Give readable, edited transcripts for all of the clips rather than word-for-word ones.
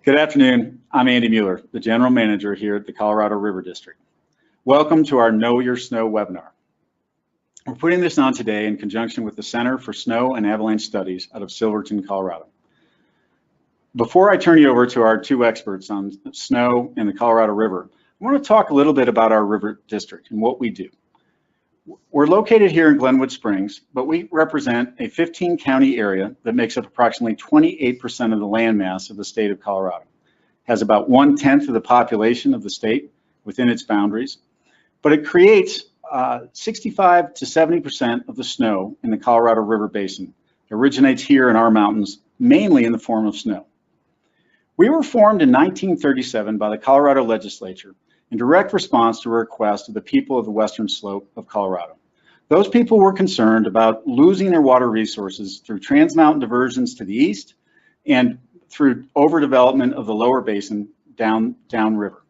Good afternoon. I'm Andy Mueller, the General Manager here at the Colorado River District. Welcome to our Know Your Snow webinar. We're putting this on today in conjunction with the Center for Snow and Avalanche Studies out of Silverton, Colorado. Before I turn you over to our two experts on snow and the Colorado River, I want to talk a little bit about our river district and what we do. We're located here in Glenwood Springs, but we represent a 15-county area that makes up approximately 28% of the landmass of the state of Colorado. It has about 1/10 of the population of the state within its boundaries, but it creates 65 to 70% of the snow in the Colorado River Basin. It originates here in our mountains, mainly in the form of snow. We were formed in 1937 by the Colorado legislature in direct response to a request of the people of the western slope of Colorado. Those people were concerned about losing their water resources through trans-mountain diversions to the east and through overdevelopment of the lower basin downriver.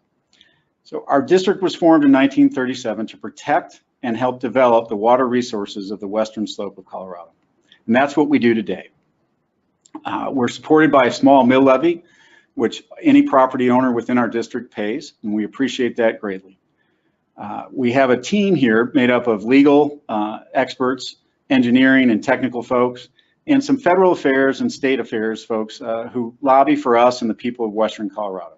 So our district was formed in 1937 to protect and help develop the water resources of the western slope of Colorado. And that's what we do today. We're supported by a small mill levy, which any property owner within our district pays, and we appreciate that greatly. We have a team here made up of legal experts, engineering and technical folks, and some federal affairs and state affairs folks who lobby for us and the people of Western Colorado.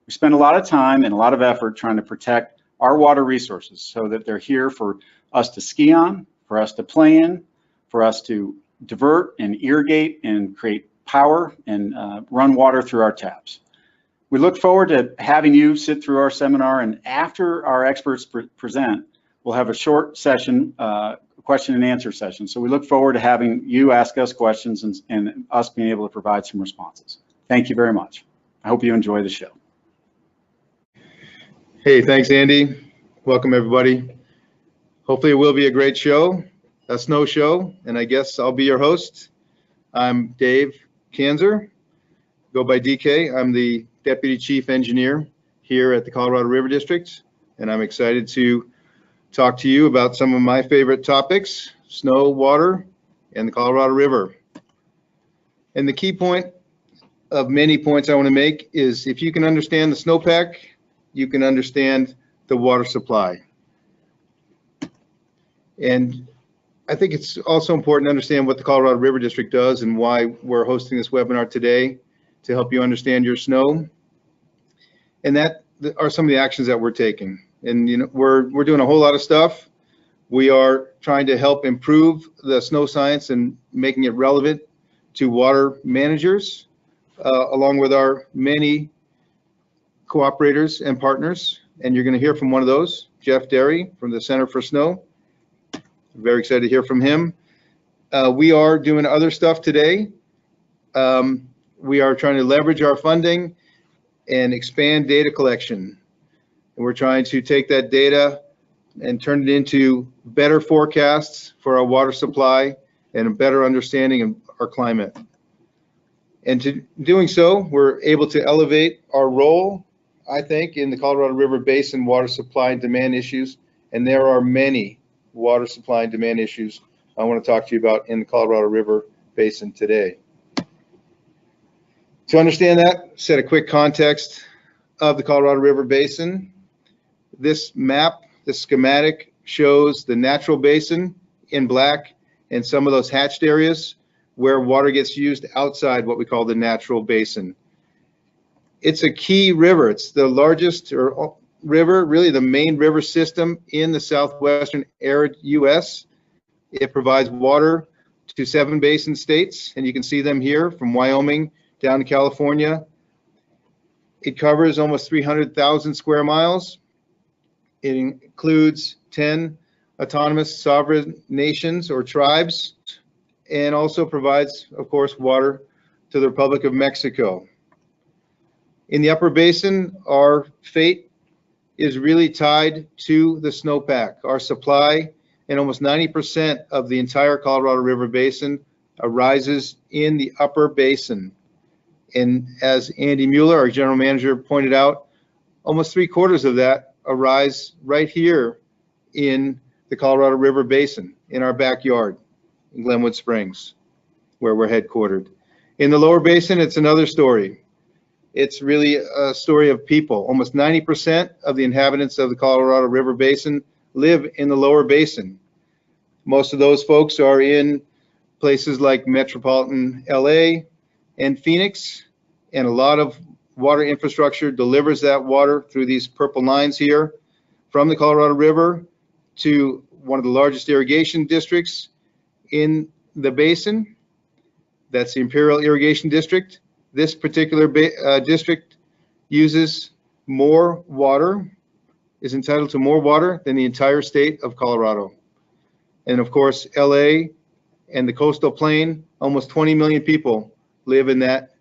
We spend a lot of time and a lot of effort trying to protect our water resources so that they're here for us to ski on, for us to play in, for us to divert and irrigate and create power and run water through our taps. We look forward to having you sit through our seminar, and after our experts present, we'll have a short session, question and answer session. So we look forward to having you ask us questions and us being able to provide some responses. Thank you very much. I hope you enjoy the show. Hey, thanks, Andy. Welcome, everybody. Hopefully it will be a great show, a snow show, and I guess I'll be your host. I'm Dave Kanzer, go by DK. I'm the Deputy Chief Engineer here at the Colorado River District, and I'm excited to talk to you about some of my favorite topics, snow, water, and the Colorado River. And the key point of many points I want to make is if you can understand the snowpack, you can understand the water supply. And I think it's also important to understand what the Colorado River District does and why we're hosting this webinar today to help you understand your snow. And that are some of the actions that we're taking. And you know, we're doing a whole lot of stuff. We are trying to help improve the snow science and making it relevant to water managers, along with our many cooperators and partners. And you're going to hear from one of those, Jeff Derry from the Center for Snow. Very excited to hear from him. We are doing other stuff today. We are trying to leverage our funding and expand data collection. And we're trying to take that data and turn it into better forecasts for our water supply and a better understanding of our climate. And to doing so, we're able to elevate our role, I think, in the Colorado River Basin water supply and demand issues. And there are many water supply and demand issues I want to talk to you about in the Colorado River Basin today. To understand that, set a quick context of the Colorado River Basin. This map, this schematic, shows the natural basin in black and some of those hatched areas where water gets used outside what we call the natural basin. It's a key river. It's the largest river, really the main river system in the southwestern arid U.S. It provides water to 7 basin states, and you can see them here from Wyoming down to California. It covers almost 300,000 square miles. It includes 10 autonomous sovereign nations or tribes, and also provides, of course, water to the Republic of Mexico. In the upper basin, our fate is really tied to the snowpack. Our supply and almost 90% of the entire Colorado River Basin arises in the upper basin. And as Andy Mueller, our general manager, pointed out, almost 3/4 of that arise right here in the Colorado River Basin, in our backyard in Glenwood Springs, where we're headquartered. In the lower basin, it's another story. it's really a story of people. Almost 90% of the inhabitants of the Colorado River Basin live in the lower basin. Most of those folks are in places like metropolitan LA and Phoenix, and a lot of water infrastructure delivers that water through these purple lines here from the Colorado River to one of the largest irrigation districts in the basin. That's the Imperial Irrigation District. This particular district uses more water, is entitled to more water than the entire state of Colorado. And of course, LA and the coastal plain, almost 20 million people live in that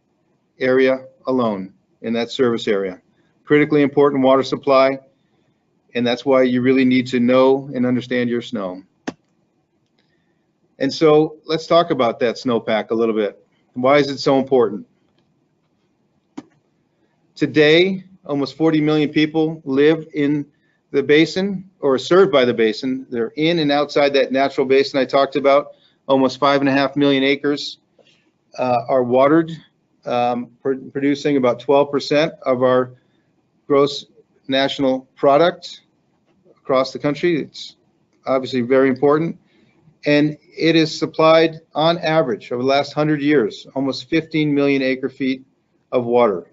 area alone, in that service area. Critically important water supply, and that's why you really need to know and understand your snow. And so let's talk about that snowpack a little bit. Why is it so important? Today, almost 40 million people live in the basin or are served by the basin. They're in and outside that natural basin I talked about. Almost 5.5 million acres are watered, producing about 12% of our gross national product across the country. It's obviously very important. And it is supplied on average over the last 100 years, almost 15 million acre feet of water.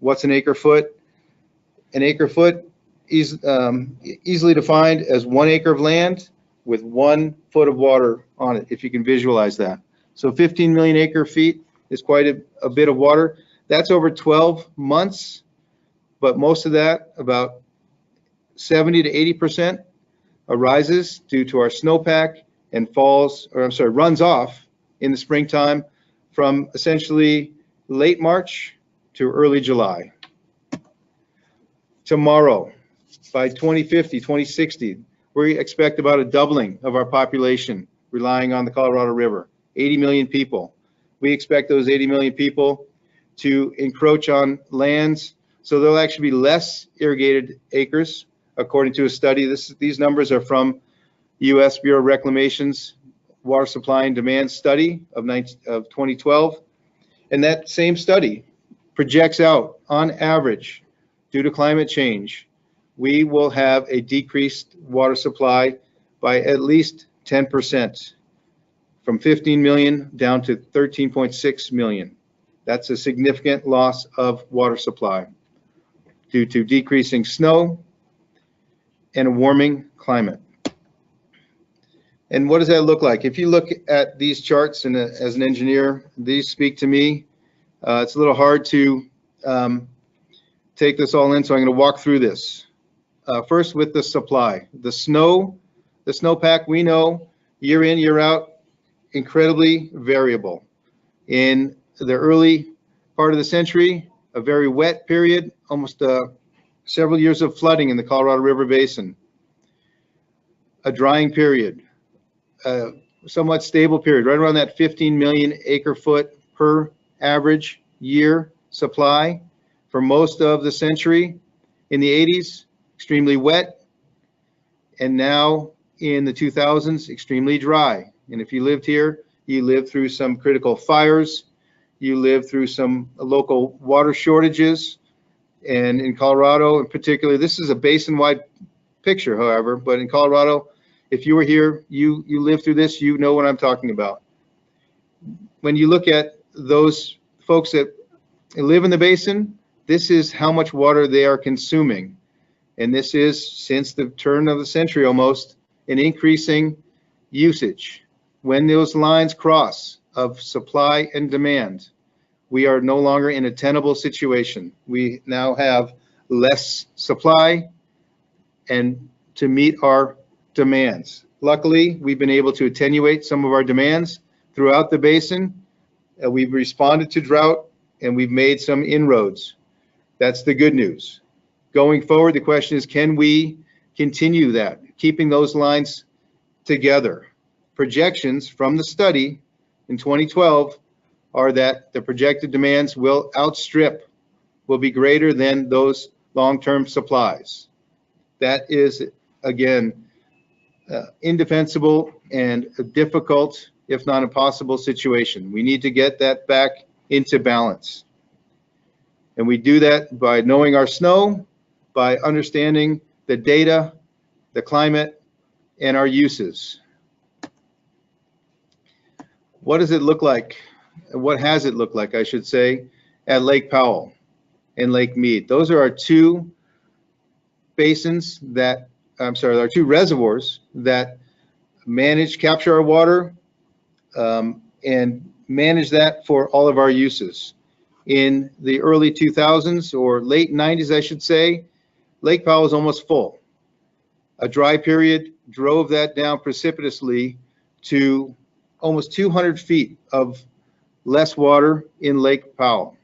What's an acre foot? An acre foot is easily defined as 1 acre of land with 1 foot of water on it, if you can visualize that. So 15 million acre feet is quite a bit of water. That's over 12 months, but most of that, about 70 to 80%, arises due to our snowpack and runs off in the springtime from essentially late March to early July. Tomorrow, by 2050, 2060, we expect about a doubling of our population relying on the Colorado River, 80 million people. We expect those 80 million people to encroach on lands, so there'll actually be less irrigated acres, according to a study. These numbers are from U.S. Bureau of Reclamation's Water Supply and Demand Study of 2012. And that same study projects out, on average, due to climate change, we will have a decreased water supply by at least 10%, from 15 million down to 13.6 million. That's a significant loss of water supply due to decreasing snow and a warming climate. And what does that look like? If you look at these charts, and as an engineer, these speak to me. It's a little hard to take this all in, so I'm going to walk through this. First, with the supply. The snowpack, we know, year in, year out, incredibly variable. In the early part of the century, a very wet period, almost several years of flooding in the Colorado River Basin. A drying period, a somewhat stable period, right around that 15 million acre foot per average year supply for most of the century. In the 80s, extremely wet, and now in the 2000s, extremely dry. And if you lived here, you lived through some critical fires, you lived through some local water shortages, and in Colorado in particular, this is a basin-wide picture, however, but in Colorado, if you were here, you lived through this, you know what I'm talking about. When you look at those folks that live in the basin, this is how much water they are consuming. And this is, since the turn of the century almost, an increasing usage. When those lines cross of supply and demand, we are no longer in a tenable situation. We now have less supply and to meet our demands. Luckily, we've been able to attenuate some of our demands throughout the basin. We've responded to drought and we've made some inroads. That's the good news. Going forward, the question is, can we continue that, keeping those lines together? Projections from the study in 2012 are that the projected demands will be greater than those long-term supplies. That is, again, indefensible and a difficult, if not impossible, situation. We need to get that back into balance. And we do that by knowing our snow, by understanding the data, the climate, and our uses. What does it look like? What has it looked like, I should say, at Lake Powell and Lake Mead? Those are our two basins that, our two reservoirs that capture our water, and manage that for all of our uses. In the early 2000s, or late 90s, I should say, Lake Powell was almost full. A dry period drove that down precipitously to almost 200 feet of less water in Lake Powell.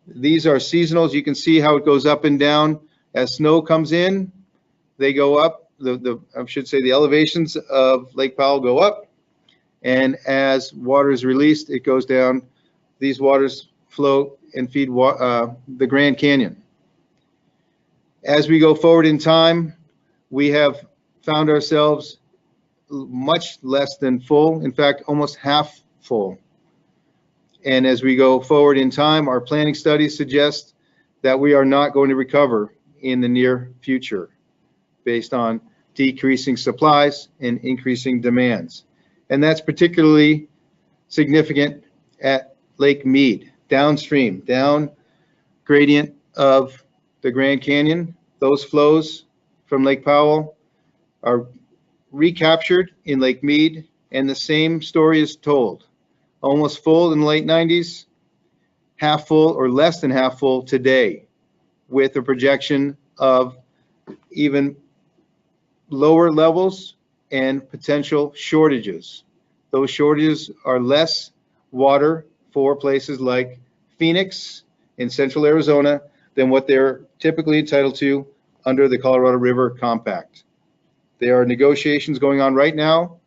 These are seasonals. You can see how it goes up and down. As snow comes in, they go up. I should say the elevations of Lake Powell go up, and as water is released, it goes down. These waters flow and feed the Grand Canyon. As we go forward in time, we have found ourselves much less than full, in fact, almost half full. And as we go forward in time, our planning studies suggest that we are not going to recover in the near future based on decreasing supplies and increasing demands. And that's particularly significant at Lake Mead, downstream, down gradient of the Grand Canyon. Those flows from Lake Powell are recaptured in Lake Mead, and the same story is told. Almost full in the late 90s, half full or less than half full today, with a projection of even lower levels and potential shortages. Those shortages are less water for places like Phoenix in central Arizona than what they're typically entitled to under the Colorado River Compact. There are negotiations going on right now,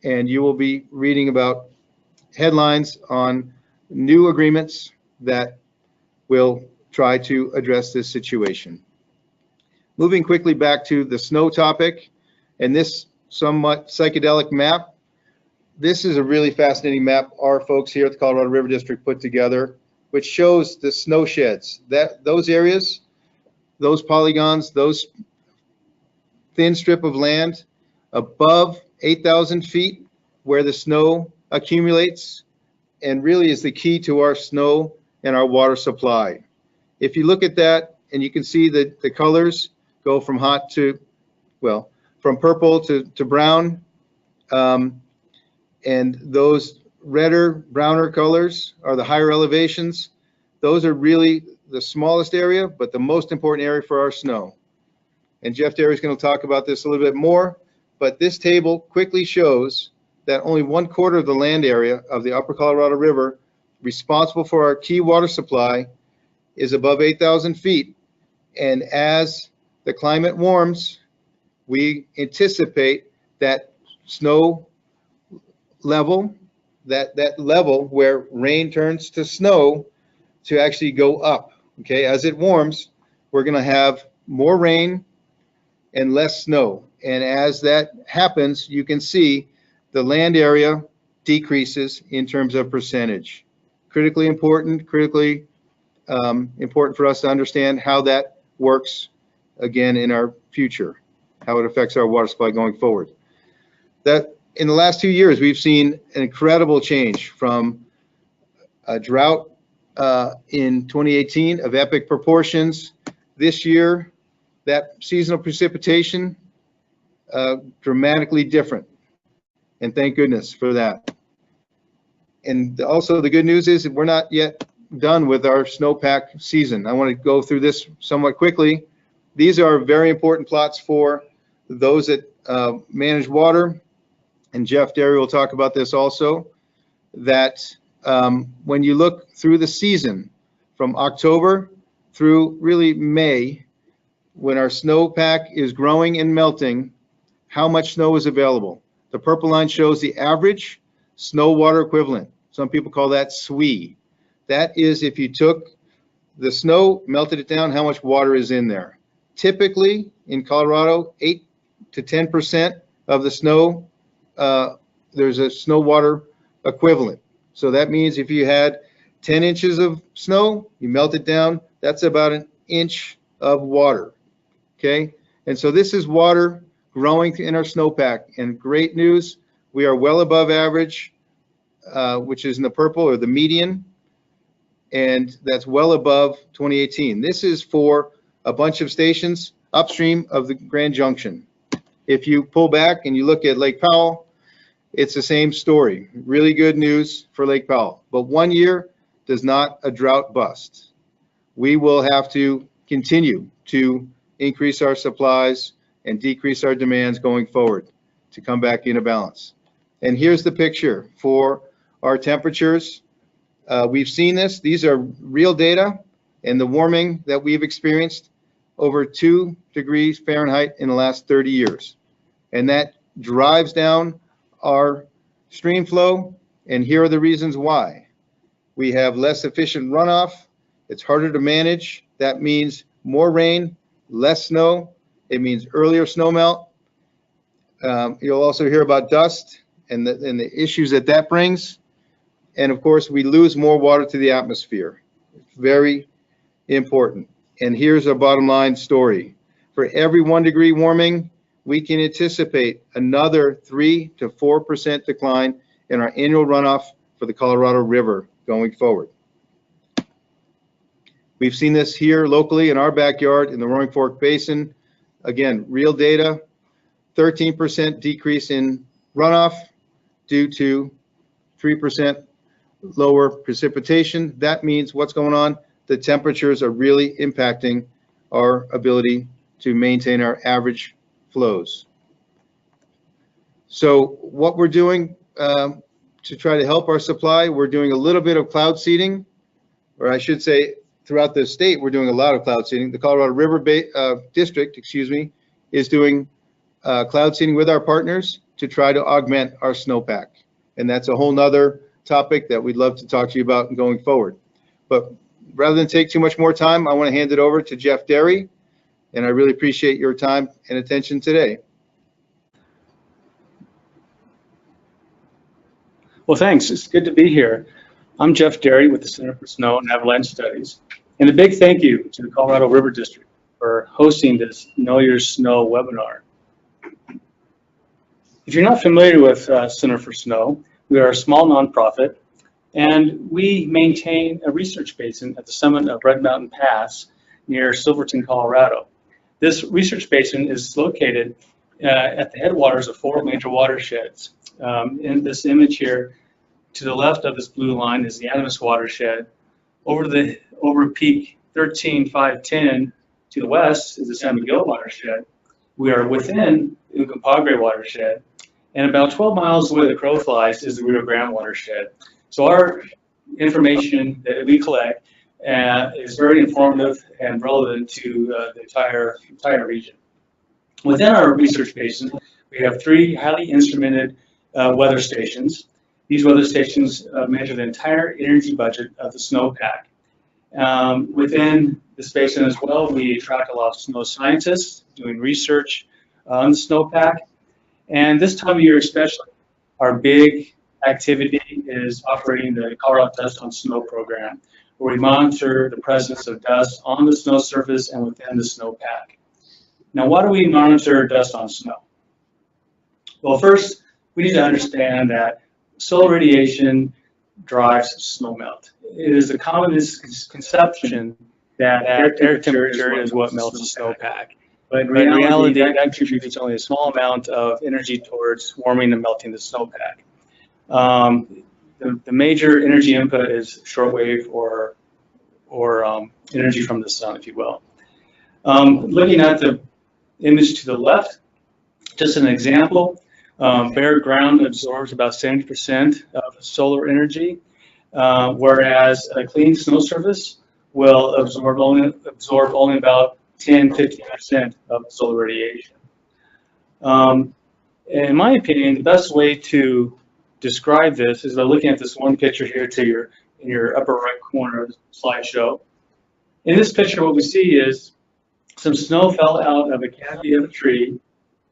and you will be reading about headlines on new agreements that will try to address this situation. Moving quickly back to the snow topic, and this somewhat psychedelic map. This is a really fascinating map our folks here at the Colorado River District put together, which shows the snow sheds. Those areas, those polygons, those thin strip of land above 8,000 feet where the snow accumulates and really is the key to our snow and our water supply. If you look at that, and you can see that the colors go from hot to, well, from purple to brown, and those redder, browner colors are the higher elevations. Those are really the smallest area, but the most important area for our snow. And Jeff Derry is going to talk about this a little bit more, but this table quickly shows that only 1/4 of the land area of the upper Colorado River responsible for our key water supply is above 8,000 feet. And as the climate warms, we anticipate that snow level, that level where rain turns to snow, to actually go up. Okay, as it warms, we're going to have more rain and less snow. And as that happens, you can see the land area decreases in terms of percentage. Critically important for us to understand how that works again in our future, how it affects our water supply going forward. That in the last 2 years, we've seen an incredible change from a drought in 2018 of epic proportions. This year, that seasonal precipitation dramatically different, and thank goodness for that. And also the good news is that we're not yet done with our snowpack season. I want to go through this somewhat quickly. These are very important plots for those that manage water, and Jeff Derry will talk about this also, that when you look through the season from October through really May, when our snowpack is growing and melting, how much snow is available. The purple line shows the average snow water equivalent. Some people call that SWE. That is, if you took the snow, melted it down, how much water is in there. Typically in Colorado, 8 to 10% of the snow, there's a snow water equivalent. So that means if you had 10 inches of snow, you melt it down, that's about an inch of water, okay? And so this is water growing in our snowpack. And great news, we are well above average, which is in the purple or the median, and that's well above 2018. This is for a bunch of stations upstream of the Grand Junction. If you pull back and you look at Lake Powell, it's the same story. Really good news for Lake Powell. But 1 year does not a drought bust. We will have to continue to increase our supplies and decrease our demands going forward to come back into balance. And here's the picture for our temperatures. We've seen this. These are real data, and the warming that we've experienced over 2 degrees Fahrenheit in the last 30 years. And that drives down our stream flow, and here are the reasons why. We have less efficient runoff. It's harder to manage. That means more rain, less snow. It means earlier snow melt. You'll also hear about dust and the issues that that brings. And of course, we lose more water to the atmosphere. It's very important. And here's our bottom line story. For every 1 degree warming, we can anticipate another 3 to 4% decline in our annual runoff for the Colorado River going forward. We've seen this here locally in our backyard in the Roaring Fork Basin. Again, real data, 13% decrease in runoff due to 3% lower precipitation. That means what's going on? The temperatures are really impacting our ability to maintain our average flows. So what we're doing to try to help our supply, we're doing a little bit of cloud seeding, or I should say throughout the state, we're doing a lot of cloud seeding. The Colorado River District, is doing cloud seeding with our partners to try to augment our snowpack. And that's a whole nother topic that we'd love to talk to you about going forward. But rather than take too much more time, I want to hand it over to Jeff Derry, and I really appreciate your time and attention today. Well, thanks. It's good to be here. I'm Jeff Derry with the Center for Snow and Avalanche Studies. And a big thank you to the Colorado River District for hosting this Know Your Snow webinar. If you're not familiar with Center for Snow, we are a small nonprofit, and we maintain a research basin at the summit of Red Mountain Pass near Silverton, Colorado. This research basin is located at the headwaters of 4 major watersheds. In this image here, to the left of this blue line is the Animas watershed. Over peak 13,510 to the west is the San Miguel watershed. We are within the Ucapagre watershed, and about 12 miles away the crow flies is the Rio Grande watershed. So our information that we collect is very informative and relevant to the entire region. Within our research basin, we have 3 highly instrumented weather stations. These weather stations measure the entire energy budget of the snowpack. Within this basin as well, we attract a lot of snow scientists doing research on the snowpack. And this time of year especially, our big activity is operating the Colorado Dust on Snow program, where we monitor the presence of dust on the snow surface and within the snowpack. Now, why do we monitor dust on snow? Well, first, we need to understand that solar radiation drives snow melt. It is a common misconception that air temperature is what melts the snowpack. But in reality, that contributes only a small amount of energy towards warming and melting the snowpack. The major energy input is shortwave or energy from the sun, if you will. Looking at the image to the left, just an example, bare ground absorbs about 70% of solar energy, whereas a clean snow surface will absorb only about 10–15% of solar radiation. In my opinion, the best way to describe this is by looking at this one picture here in your upper right corner of the slideshow. In this picture, what we see is some snow fell out of a canopy of a tree,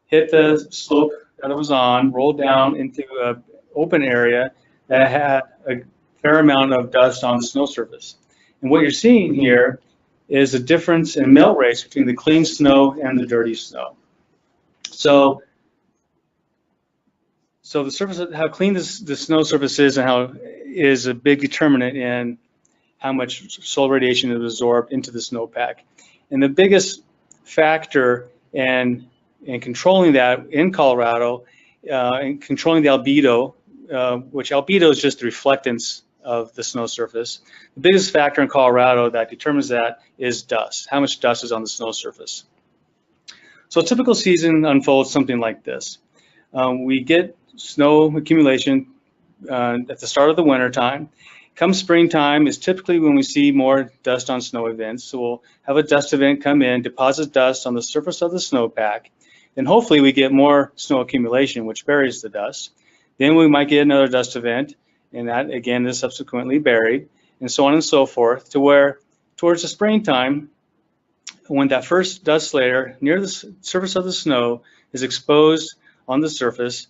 hit the slope that it was on, rolled down into an open area that had a fair amount of dust on the snow surface. And what you're seeing here is a difference in melt rates between the clean snow and the dirty snow. So the surface, how clean the snow surface is, and how is a big determinant in how much solar radiation is absorbed into the snowpack. And the biggest factor in controlling that in Colorado, and controlling the albedo, which albedo is just the reflectance of the snow surface. The biggest factor in Colorado that determines that is dust, how much dust is on the snow surface. So a typical season unfolds something like this. We get snow accumulation at the start of the winter time. Come springtime is typically when we see more dust on snow events. So we'll have a dust event come in, deposit dust on the surface of the snowpack. Then hopefully we get more snow accumulation, which buries the dust. Then we might get another dust event, and that again is subsequently buried, and so on and so forth, to where towards the springtime, when that first dust layer near the surface of the snow is exposed on the surface,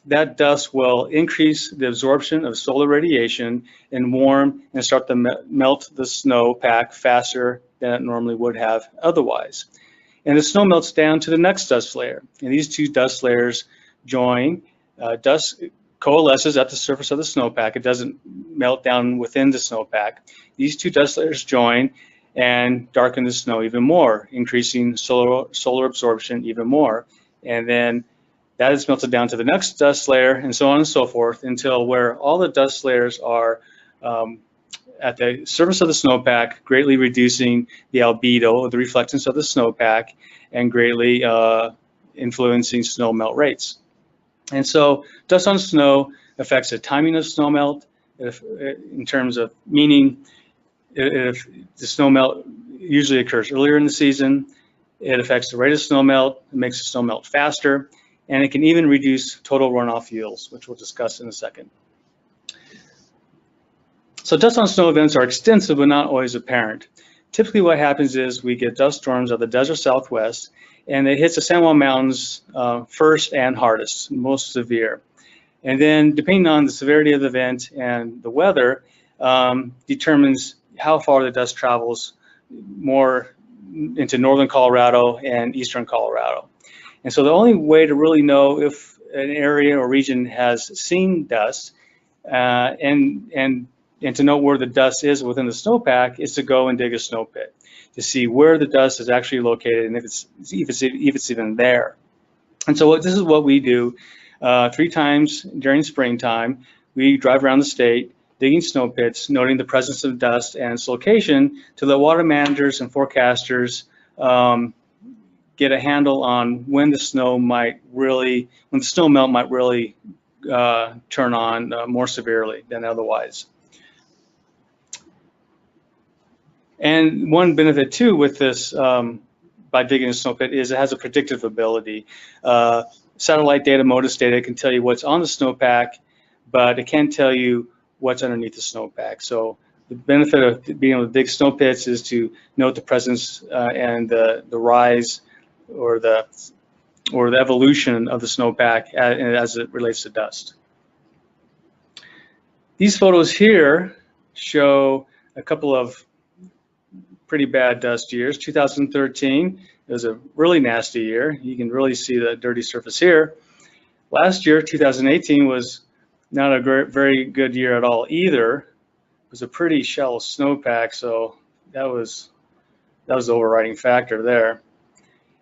that dust will increase the absorption of solar radiation and warm and start to melt the snowpack faster than it normally would have otherwise. And the snow melts down to the next dust layer, and these two dust layers join. Dust coalesces at the surface of the snowpack. It doesn't melt down within the snowpack. These two dust layers join and darken the snow even more, increasing solar absorption even more. And then that is melted down to the next dust layer, and so on and so forth, until where all the dust layers are at the surface of the snowpack, greatly reducing the albedo, the reflectance of the snowpack, and greatly influencing snow melt rates. And so dust on snow affects the timing of snow melt, in terms of meaning if the snow melt usually occurs earlier in the season. It affects the rate of snow melt, it makes the snow melt faster, and it can even reduce total runoff yields, which we'll discuss in a second. So dust on snow events are extensive but not always apparent. Typically what happens is we get dust storms of the desert southwest, and it hits the San Juan Mountains first and hardest, most severe. And then depending on the severity of the event and the weather, determines how far the dust travels more into northern Colorado and eastern Colorado. And so the only way to really know if an area or region has seen dust and to know where the dust is within the snowpack is to go and dig a snow pit to see where the dust is actually located and if it's even there. And so this is what we do 3 times during springtime. We drive around the state digging snow pits, noting the presence of dust and its location to let water managers and forecasters get a handle on when the snow melt might really turn on more severely than otherwise. And one benefit too with this, by digging a snow pit, is it has a predictive ability. Satellite data, MODIS data can tell you what's on the snowpack, but it can't tell you what's underneath the snowpack. So the benefit of being able to dig snow pits is to note the presence and the rise or the evolution of the snowpack as it relates to dust. These photos here show a couple of pretty bad dust years. 2013 was a really nasty year. You can really see the dirty surface here. Last year, 2018, was not a very good year at all either. It was a pretty shallow snowpack, so that was the overriding factor there.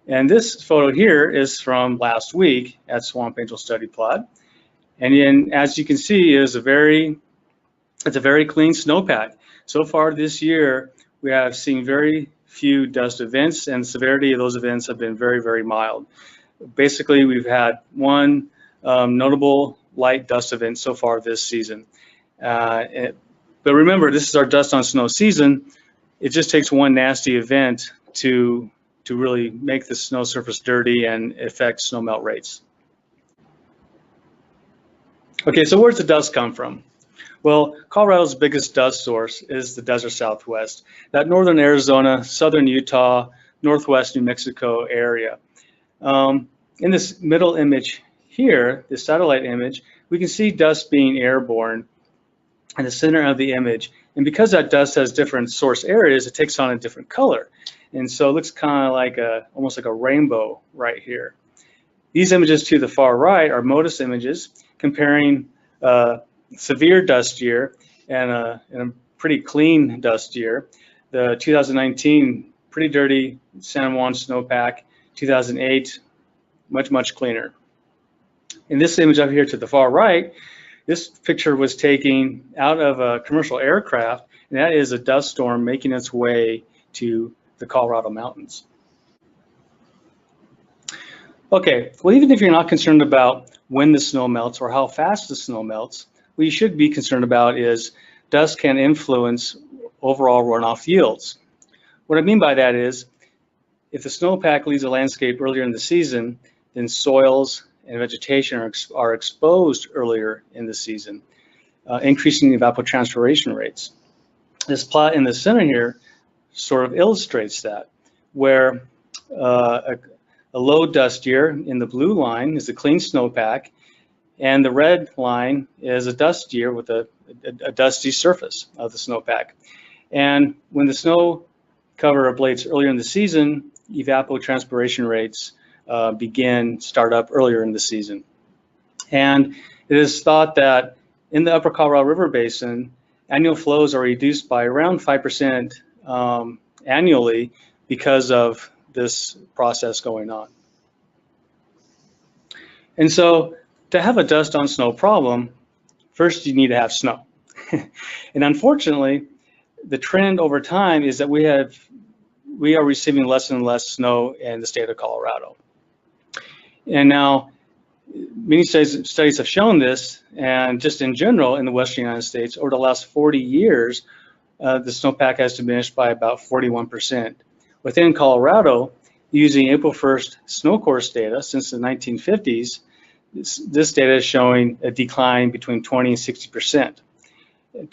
And this photo here is from last week at Swamp Angel Study Plot. And then, as you can see, it's a very clean snowpack. So far this year, we have seen very few dust events, and the severity of those events have been very, very mild. Basically, we've had one notable light dust event so far this season. But remember, this is our dust on snow season. It just takes one nasty event to really make the snow surface dirty and affect snow melt rates. Okay, so where's the dust come from? Well, Colorado's biggest dust source is the desert southwest, that northern Arizona, southern Utah, northwest New Mexico area. In this middle image here, this satellite image, we can see dust being airborne in the center of the image. And because that dust has different source areas, it takes on a different color. And so it looks kind of like almost like a rainbow right here. These images to the far right are MODIS images comparing severe dust year and a pretty clean dust year. The 2019, pretty dirty San Juan snowpack, 2008, much cleaner. In this image up here to the far right, this picture was taken out of a commercial aircraft, and that is a dust storm making its way to the Colorado mountains. Okay, well, even if you're not concerned about when the snow melts or how fast the snow melts, what you should be concerned about is dust can influence overall runoff yields. What I mean by that is, if the snowpack leaves a landscape earlier in the season, then soils and vegetation are exposed earlier in the season, increasing evapotranspiration rates. This plot in the center here sort of illustrates that, where a low dust year in the blue line is a clean snowpack, and the red line is a dust year with a dusty surface of the snowpack. And when the snow cover ablates earlier in the season, evapotranspiration rates start up earlier in the season. And it is thought that in the upper Colorado River Basin, annual flows are reduced by around 5% annually because of this process going on. And so to have a dust on snow problem, first you need to have snow. And unfortunately, the trend over time is that we are receiving less and less snow in the state of Colorado. And now, many studies have shown this, and just in general in the western United States, over the last 40 years, the snowpack has diminished by about 41%. Within Colorado, using April 1st snow course data since the 1950s, this data is showing a decline between 20 and 60%.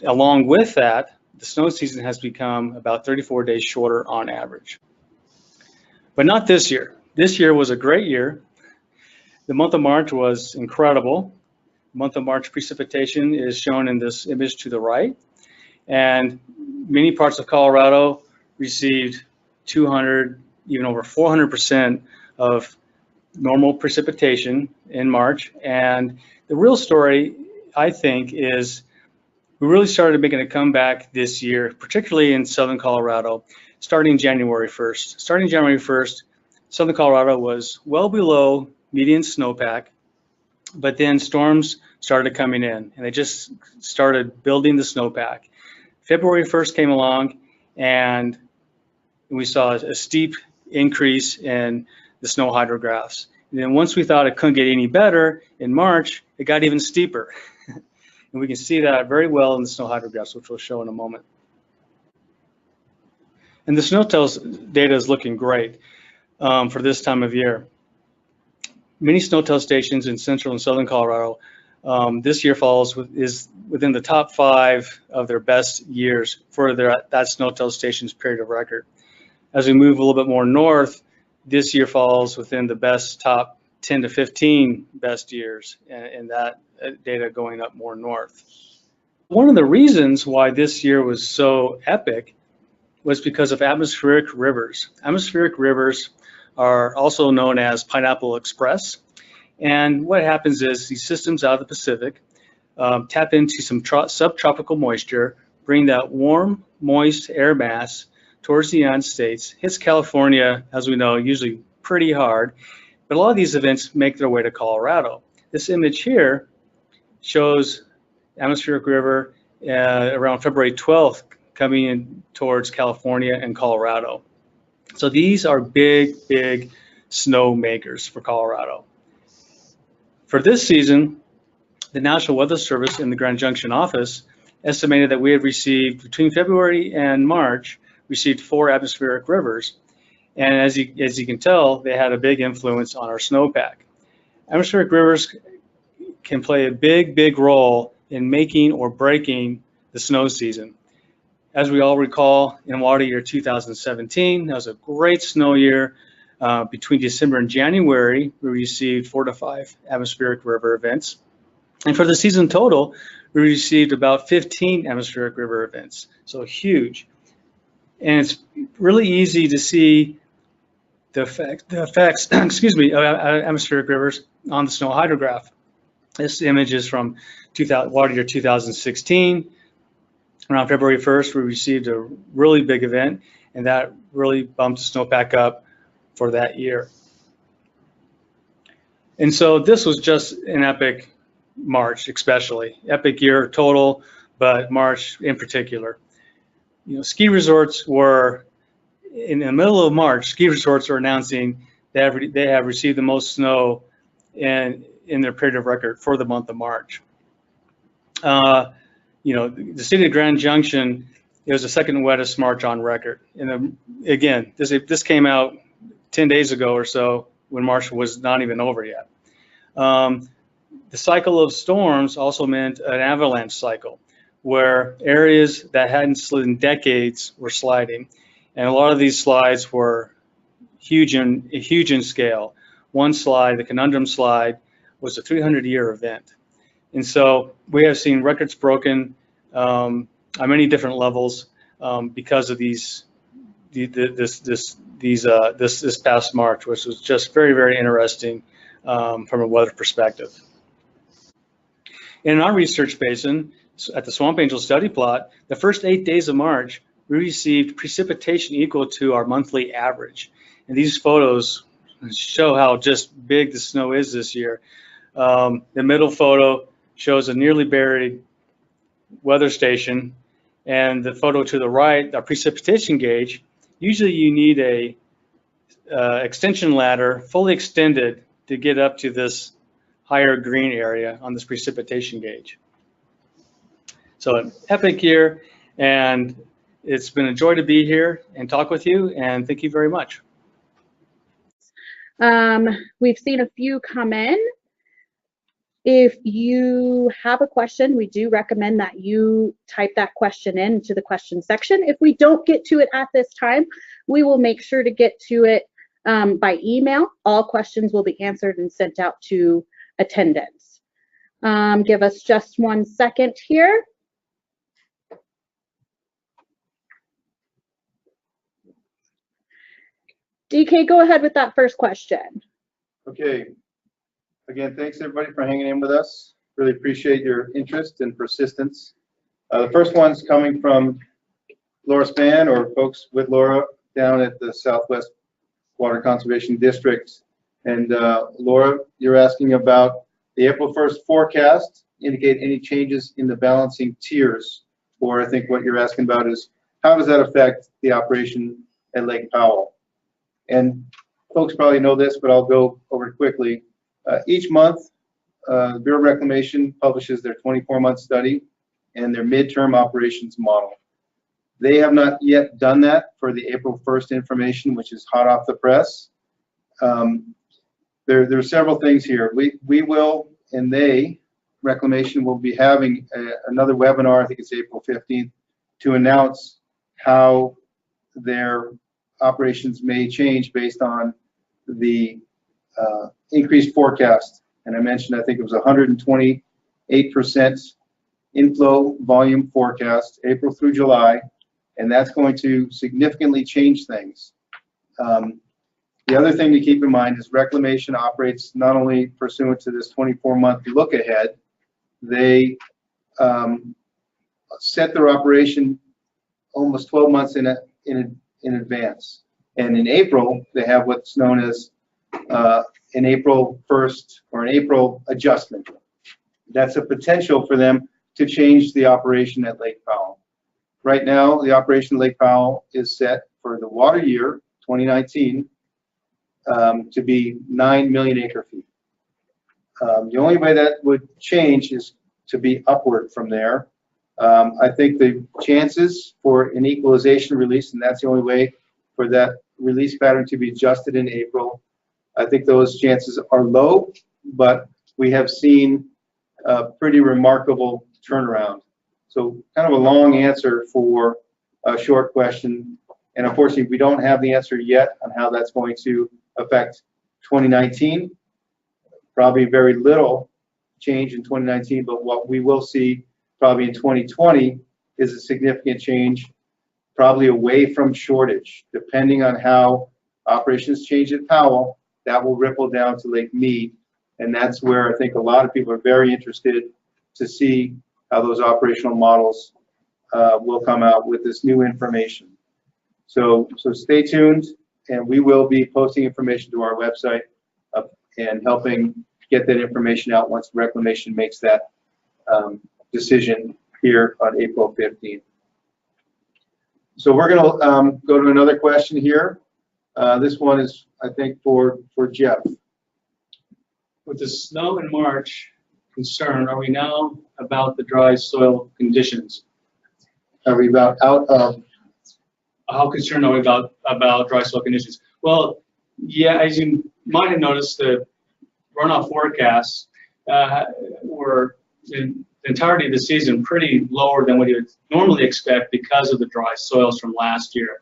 Along with that, the snow season has become about 34 days shorter on average. But not this year. This year was a great year. The month of March was incredible. The month of March precipitation is shown in this image to the right. And many parts of Colorado received 200, even over 400% of normal precipitation in March. And the real story, I think, is we really started making a comeback this year, particularly in southern Colorado, starting January 1st. Starting January 1st, southern Colorado was well below median snowpack, but then storms started coming in, and they just started building the snowpack. February 1st came along, and we saw a steep increase in the snow hydrographs. And then once we thought it couldn't get any better, in March, it got even steeper. And we can see that very well in the snow hydrographs, which we'll show in a moment. And the SNOTEL data is looking great for this time of year. Many SNOTEL stations in central and southern Colorado this year is within the top 5 of their best years for that SNOTEL station's period of record. As we move a little bit more north, this year falls within the best top 10 to 15 best years, and that data going up more north. One of the reasons why this year was so epic was because of atmospheric rivers. Atmospheric rivers are also known as Pineapple Express. And what happens is these systems out of the Pacific tap into some subtropical moisture, bring that warm, moist air mass towards the United States, hits California, as we know, usually pretty hard. But a lot of these events make their way to Colorado. This image here shows atmospheric river around February 12th coming in towards California and Colorado. So these are big snow makers for Colorado. For this season, the National Weather Service in the Grand Junction office estimated that we had received, between February and March, received 4 atmospheric rivers. And as you can tell, they had a big influence on our snowpack. Atmospheric rivers can play a big role in making or breaking the snow season. As we all recall, in water year 2017, that was a great snow year. Between December and January, we received 4 to 5 atmospheric river events. And for the season total, we received about 15 atmospheric river events, so huge. And it's really easy to see the effects excuse me, of atmospheric rivers on the snow hydrograph. This image is from water year 2016. Around February 1st, we received a really big event, and that really bumped the snowpack up for that year. And so this was just an epic March, especially epic year total, but March in particular. You know, ski resorts were in the middle of March. Ski resorts are announcing they have received the most snow in their period of record for the month of March. You know, the city of Grand Junction, it was the second wettest March on record. And again, this came out 10 days ago or so when March was not even over yet. The cycle of storms also meant an avalanche cycle, where areas that hadn't slid in decades were sliding. And a lot of these slides were huge in scale. One slide, the Conundrum slide, was a 300-year event. And so we have seen records broken on many different levels because of this past March, which was just very, very interesting from a weather perspective. In our research basin, at the Swamp Angel study plot, the first 8 days of March, we received precipitation equal to our monthly average. And these photos show how just big the snow is this year. The middle photo shows a nearly buried weather station, and the photo to the right, our precipitation gauge. Usually you need a extension ladder fully extended to get up to this higher green area on this precipitation gauge. So an epic year, and it's been a joy to be here and talk with you, and thank you very much. We've seen a few come in. If you have a question, we do recommend that you type that question into the question section. If we don't get to it at this time, we will make sure to get to it by email. All questions will be answered and sent out to attendants. Give us just 1 second here. DK, go ahead with that first question. Okay. Again, thanks everybody for hanging in with us. Really appreciate your interest and persistence. The first one's coming from Laura Spann, or folks with Laura down at the Southwest Water Conservation District. And Laura, you're asking about the April 1st forecast, indicate any changes in the balancing tiers, or I think what you're asking about is how does that affect the operation at Lake Powell? And folks probably know this, but I'll go over it quickly. Each month, the Bureau of Reclamation publishes their 24-month study and their midterm operations model. They have not yet done that for the April 1st information, which is hot off the press. There are several things here. We will, and Reclamation will be having another webinar, I think it's April 15th, to announce how their operations may change based on the increased forecast. And I mentioned, I think it was 128% inflow volume forecast, April through July, and that's going to significantly change things. The other thing to keep in mind is Reclamation operates not only pursuant to this 24-month look ahead, they set their operation almost 12 months in advance. And in April, they have what's known as an April 1st or an April adjustment. That's a potential for them to change the operation at Lake Powell. Right now, the operation at Lake Powell is set for the water year 2019 to be 9 million acre feet. The only way that would change is to be upward from there. I think the chances for an equalization release, and that's the only way for that release pattern to be adjusted in April, I think those chances are low, but we have seen a pretty remarkable turnaround. So kind of a long answer for a short question. And unfortunately, we don't have the answer yet on how that's going to affect 2019. Probably very little change in 2019, but what we will see probably in 2020 is a significant change, probably away from shortage. Depending on how operations change at Powell, that will ripple down to Lake Mead. And that's where I think a lot of people are very interested to see how those operational models will come out with this new information. So stay tuned, and we will be posting information to our website and helping get that information out once Reclamation makes that decision here on April 15th. So we're going to go to another question here. This one is, I think, for Jeff. With the snow in March concern, are we now about the dry soil conditions? Are we about out of? How concerned are we about dry soil conditions? Well, yeah, as you might have noticed, the runoff forecasts were in the entirety of the season pretty lower than what you would normally expect because of the dry soils from last year.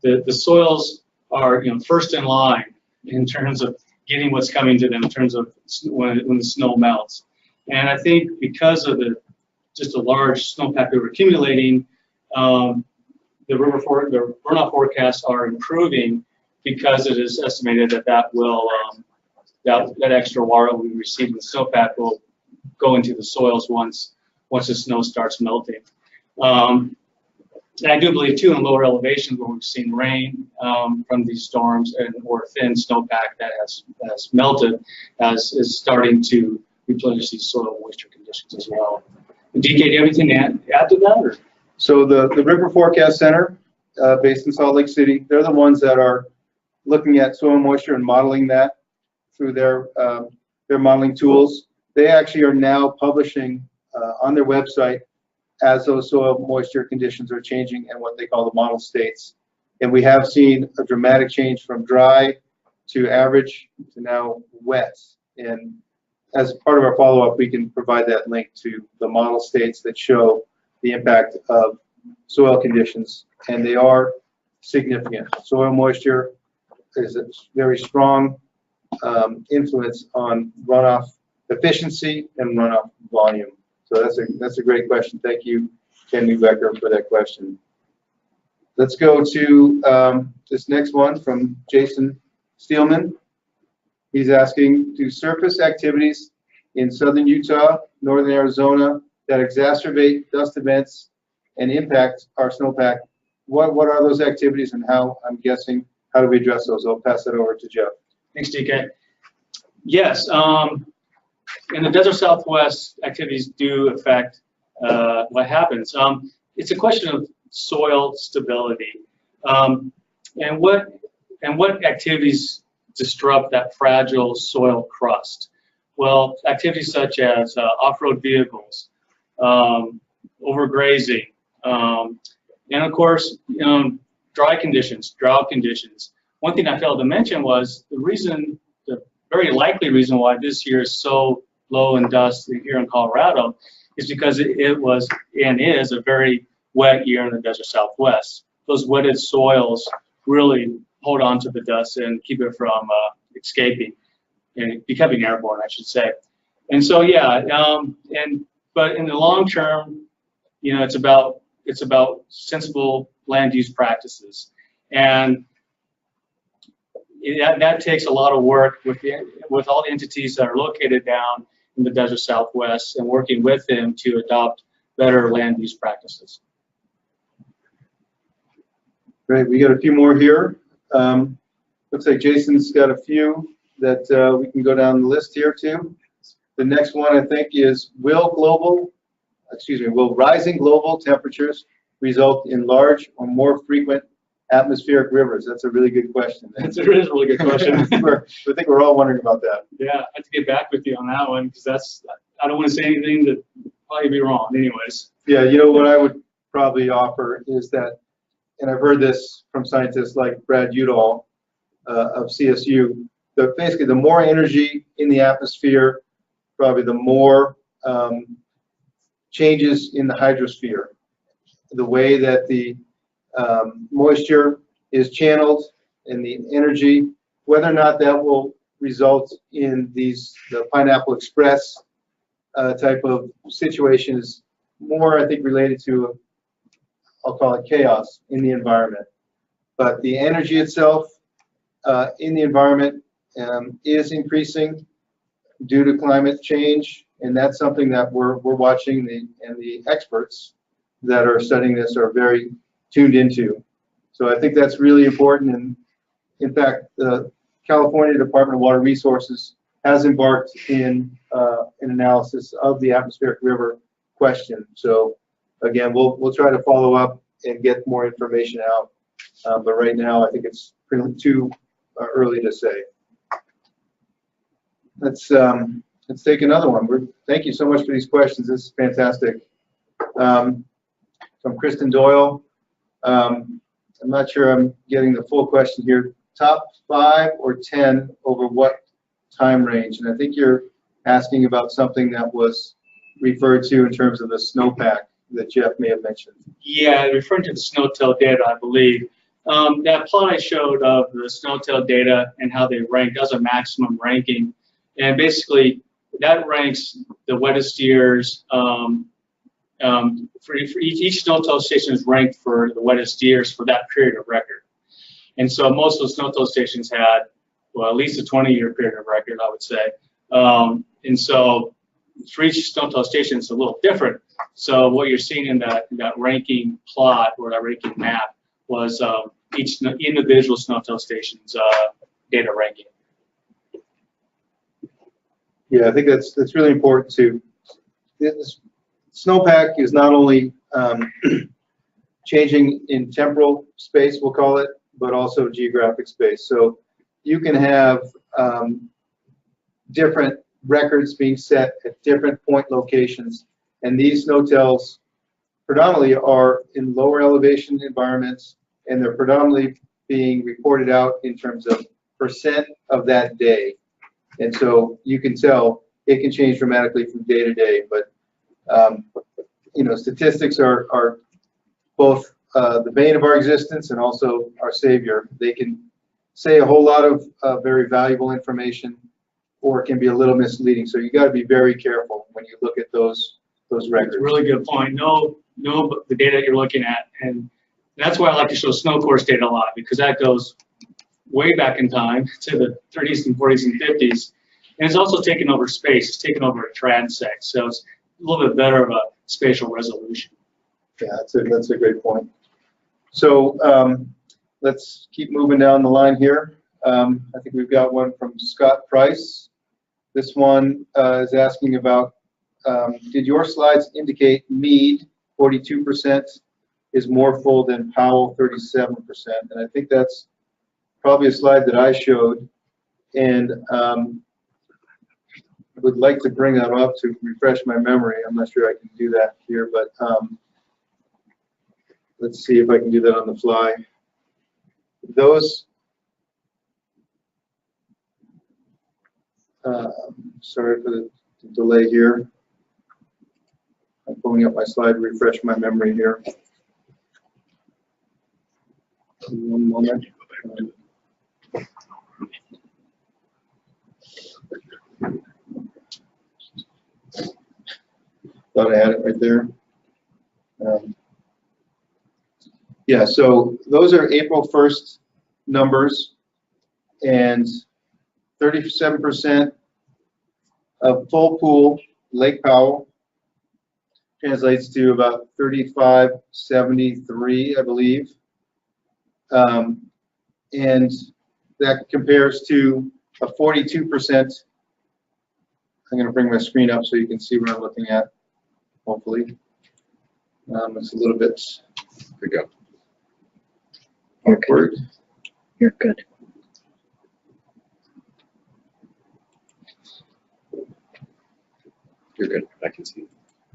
The soils are, first in line in terms of getting what's coming to them in terms of when the snow melts. And I think because of just a large snowpack that we're accumulating, the runoff forecasts are improving because it is estimated that will that extra water we receive in the snowpack will go into the soils once the snow starts melting. And I do believe too in lower elevations where we've seen rain from these storms or thin snowpack that has melted is starting to replenish these soil moisture conditions as well. DK, do you have anything to add to that? Or? So the River Forecast Center based in Salt Lake City, they're the ones that are looking at soil moisture and modeling that through their modeling tools. They actually are now publishing on their website as those soil moisture conditions are changing and what they call the model states. And we have seen a dramatic change from dry to average to now wet. And as part of our follow-up, we can provide that link to the model states that show the impact of soil conditions, and they are significant. Soil moisture is a very strong influence on runoff efficiency and runoff volume. So that's a great question. Thank you, Ken Newbecker, for that question. Let's go to this next one from Jason Steelman. He's asking, do surface activities in southern Utah, northern Arizona that exacerbate dust events and impact our snowpack, what are those activities and how, I'm guessing, how do we address those? I'll pass that over to Jeff. Thanks, DK. Yes, in the desert Southwest, activities do affect what happens. It's a question of soil stability, and what activities disrupt that fragile soil crust. Well, activities such as off-road vehicles, overgrazing, and of course, drought conditions. One thing I failed to mention was the very likely reason why this year is so low in dust here in Colorado is because it was and is a very wet year in the desert Southwest. Those wetted soils really hold on to the dust and keep it from escaping and becoming airborne, I should say. And so, yeah, but in the long term, it's about sensible land use practices, and that takes a lot of work with all the entities that are located down in the desert Southwest and working with them to adopt better land use practices. Great, we got a few more here. Looks like Jason's got a few that we can go down the list here too. The next one I think is, will rising global temperatures result in large or more frequent atmospheric rivers? That's a really good question. It is a really good question. I think we're all wondering about that. Yeah, I have to get back with you on that one because I don't want to say anything that probably be wrong anyways. Yeah, what I would probably offer is that, and I've heard this from scientists like Brad Udall of CSU, that basically the more energy in the atmosphere, probably the more changes in the hydrosphere. The way that the moisture is channeled and the energy, whether or not that will result in the Pineapple Express type of situations more, I think, related to, I'll call it chaos in the environment. But the energy itself in the environment is increasing due to climate change, and that's something that we're watching, and the experts that are studying this are very tuned into. So I think that's really important, and in fact, the California Department of Water Resources has embarked in an analysis of the atmospheric river question. So again, we'll try to follow up and get more information out, but right now I think it's pretty too early to say. Let's take another one. Thank you so much for these questions. This is fantastic. From Kristen Doyle. I'm not sure I'm getting the full question here. Top 5 or 10 over what time range? And I think you're asking about something that was referred to in terms of the snowpack that Jeff may have mentioned. Yeah, referring to the snow-tail data, I believe. That plot I showed of the snow-tail data and how they rank, that's a maximum ranking. And basically, that ranks the wettest years. For each snow-tail station is ranked for the wettest years for that period of record. And so most of the snow-tail stations had, well, at least a 20-year period of record, I would say. And so for each snow-tail station, it's a little different. So what you're seeing in that ranking plot or that ranking map was each individual snow-tail station's data ranking. Yeah, I think that's really important too. Snowpack is not only changing in temporal space, we'll call it, but also geographic space. So you can have different records being set at different point locations, and these snowtails predominantly are in lower elevation environments, and they're predominantly being reported out in terms of percent of that day. And so you can tell it can change dramatically from day to day, but you know, statistics are both the bane of our existence and also our savior. They can say a whole lot of very valuable information, or it can be a little misleading. So you got to be very careful when you look at those records. That's a really good point. Know the data you're looking at, and that's why I like to show snow course data a lot, because that goes way back in time to the 30s and 40s and 50s, and it's also taken over space. It's taken over a transect, so it's a little bit better of a spatial resolution. Yeah, that's a great point. So let's keep moving down the line here. I think we've got one from Scott Price. This one is asking about, did your slides indicate Meade 42% is more full than Powell 37%? And I think that's probably a slide that I showed, and I would like to bring that up to refresh my memory. I'm not sure I can do that here, but let's see if I can do that on the fly. Those, sorry for the delay here. I'm pulling up my slide to refresh my memory here. One moment. Thought I had it right there. Yeah, so those are April 1st numbers, and 37% of full pool Lake Powell translates to about 3573, I believe. And that compares to a 42%. I'm going to bring my screen up so you can see what I'm looking at, hopefully. It's a little bit, there we go. Awkward. You're good. You're good. I can see.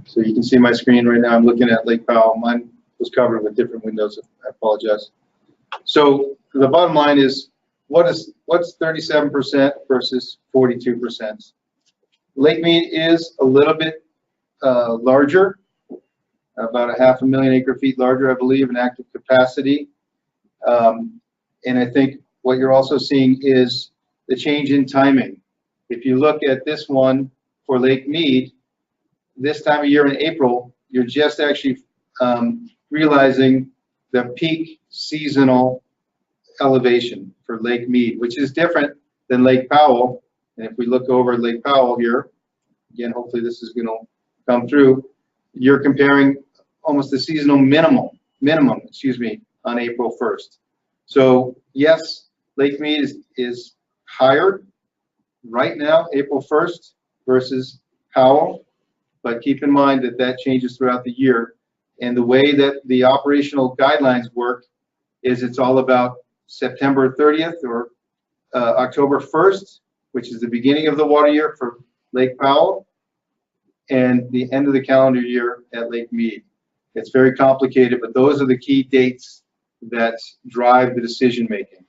So you can see my screen right now. I'm looking at Lake Powell. Mine was covered with different windows. I apologize. So the bottom line is, what's 37% versus 42%? Lake Mead is a little bit larger, about a 500,000 acre-feet larger, I believe, in active capacity. And I think what you're also seeing is the change in timing. If you look at this one for Lake Mead, this time of year in April, you're just actually realizing the peak seasonal elevation for Lake Mead, which is different than Lake Powell. And if we look over at Lake Powell here, again, hopefully this is going to come through, you're comparing almost the seasonal minimum, on April 1st. So yes, Lake Mead is higher right now, April 1st versus Powell, but keep in mind that that changes throughout the year. And the way that the operational guidelines work is it's all about September 30th or October 1st, which is the beginning of the water year for Lake Powell, and the end of the calendar year at Lake Mead. It's very complicated, but those are the key dates that drive the decision making.